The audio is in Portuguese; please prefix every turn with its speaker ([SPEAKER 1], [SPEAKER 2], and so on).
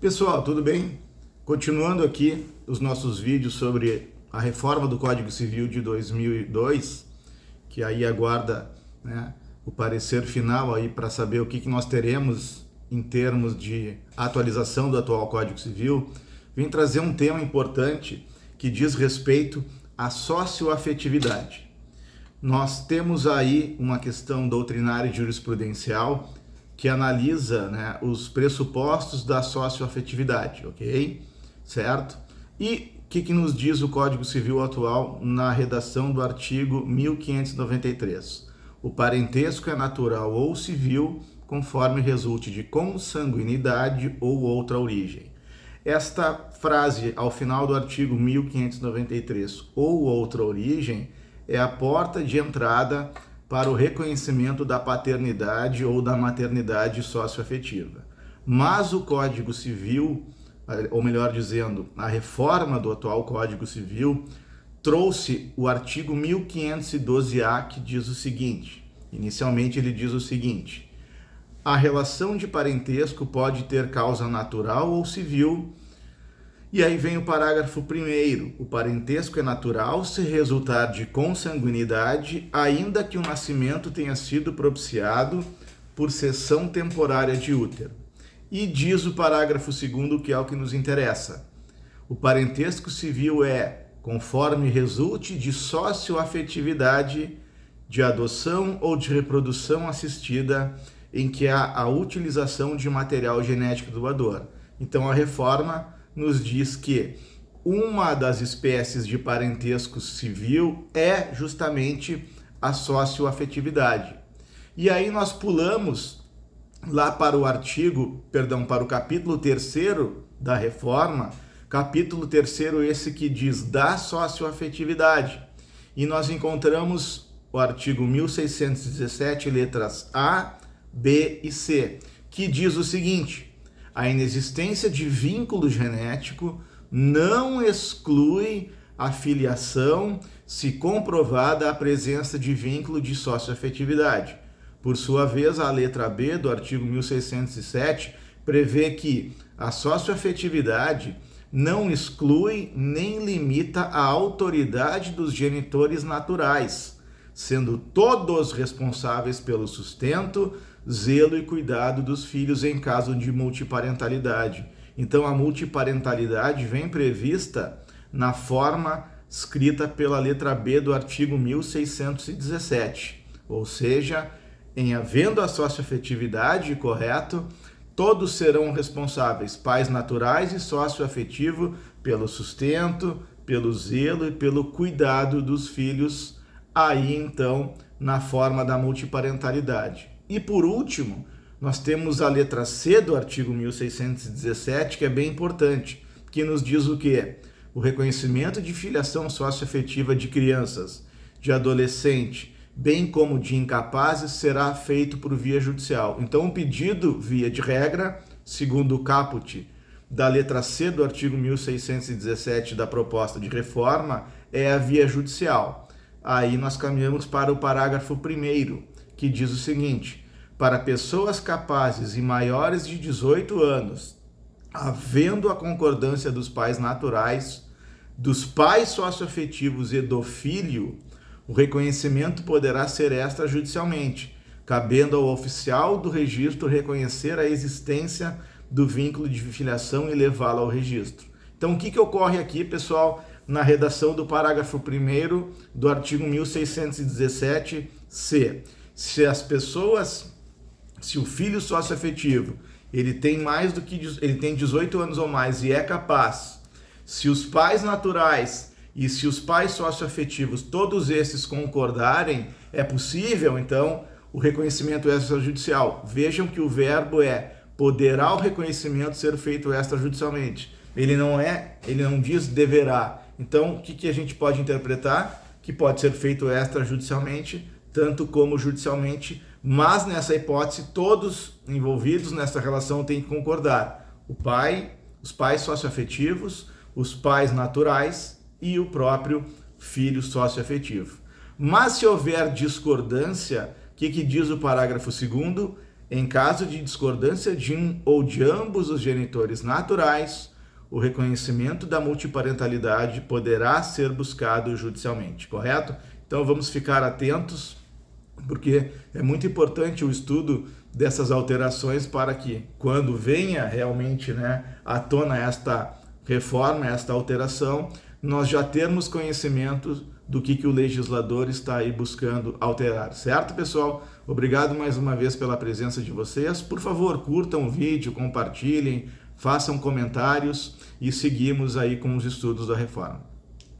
[SPEAKER 1] Pessoal, tudo bem? Continuando aqui os nossos vídeos sobre a reforma do Código Civil de 2002, que aí aguarda, o parecer final aí para saber o que nós teremos em termos de atualização do atual Código Civil. Vim trazer um tema importante que diz respeito à socioafetividade. Nós temos aí uma questão doutrinária e jurisprudencial que analisa, os pressupostos da socioafetividade, ok? Certo? E o que nos diz o Código Civil atual na redação do artigo 1593? O parentesco é natural ou civil, conforme resulte de consanguinidade ou outra origem. Esta frase, ao final do artigo 1593, ou outra origem, é a porta de entrada para o reconhecimento da paternidade ou da maternidade socioafetiva. Mas o Código Civil, ou melhor dizendo, a reforma do atual Código Civil, trouxe o artigo 1512-A, que diz o seguinte, inicialmente ele diz o seguinte: a relação de parentesco pode ter causa natural ou civil. E aí vem o parágrafo 1º. O parentesco é natural se resultar de consanguinidade, ainda que o nascimento tenha sido propiciado por cessão temporária de útero. E diz o parágrafo 2º, que é o que nos interessa. O parentesco civil é, conforme resulte de socioafetividade, de adoção ou de reprodução assistida, em que há a utilização de material genético do doador. Então a reforma nos diz que uma das espécies de parentesco civil é justamente a socioafetividade. E aí nós pulamos lá para para o capítulo 3º da reforma, capítulo 3º esse que diz da socioafetividade. E nós encontramos o artigo 1617, letras A, B e C, que diz o seguinte: a inexistência de vínculo genético não exclui a filiação se comprovada a presença de vínculo de socioafetividade. Por sua vez, a letra B do artigo 1607 prevê que a socioafetividade não exclui nem limita a autoridade dos genitores naturais, sendo todos responsáveis pelo sustento, zelo e cuidado dos filhos em caso de multiparentalidade. Então a multiparentalidade vem prevista na forma escrita pela letra B do artigo 1617. Ou seja, em havendo a socioafetividade, correto, todos serão responsáveis, pais naturais e socioafetivo, pelo sustento, pelo zelo e pelo cuidado dos filhos, aí então na forma da multiparentalidade. E por último, nós temos a letra C do artigo 1617, que é bem importante, que nos diz o quê? O reconhecimento de filiação socioafetiva de crianças, de adolescente, bem como de incapazes, será feito por via judicial. Então, o pedido, via de regra, segundo o caput da letra C do artigo 1617 da proposta de reforma, é a via judicial. Aí nós caminhamos para o parágrafo 1º, que diz o seguinte: para pessoas capazes e maiores de 18 anos, havendo a concordância dos pais naturais, dos pais socioafetivos e do filho, o reconhecimento poderá ser extrajudicialmente, cabendo ao oficial do registro reconhecer a existência do vínculo de filiação e levá-lo ao registro. Então, o que ocorre aqui, pessoal, na redação do parágrafo 1º do artigo 1617-C? Se o filho socioafetivo, ele tem 18 anos ou mais e é capaz, se os pais naturais e se os pais socioafetivos, todos esses concordarem, é possível, então, o reconhecimento extrajudicial. Vejam que o verbo é poderá o reconhecimento ser feito extrajudicialmente. Ele não diz deverá. Então, o que a gente pode interpretar? Que pode ser feito extrajudicialmente, tanto como judicialmente, mas nessa hipótese todos envolvidos nessa relação têm que concordar. O pai, os pais socioafetivos, os pais naturais e o próprio filho socioafetivo. Mas se houver discordância, o que diz o parágrafo 2º? Em caso de discordância de um ou de ambos os genitores naturais, o reconhecimento da multiparentalidade poderá ser buscado judicialmente, correto? Então vamos ficar atentos, porque é muito importante o estudo dessas alterações para que, quando venha realmente, né, à tona esta reforma, esta alteração, nós já termos conhecimento do que o legislador está aí buscando alterar, certo, pessoal? Obrigado mais uma vez pela presença de vocês. Por favor, curtam o vídeo, compartilhem, façam comentários e seguimos aí com os estudos da reforma.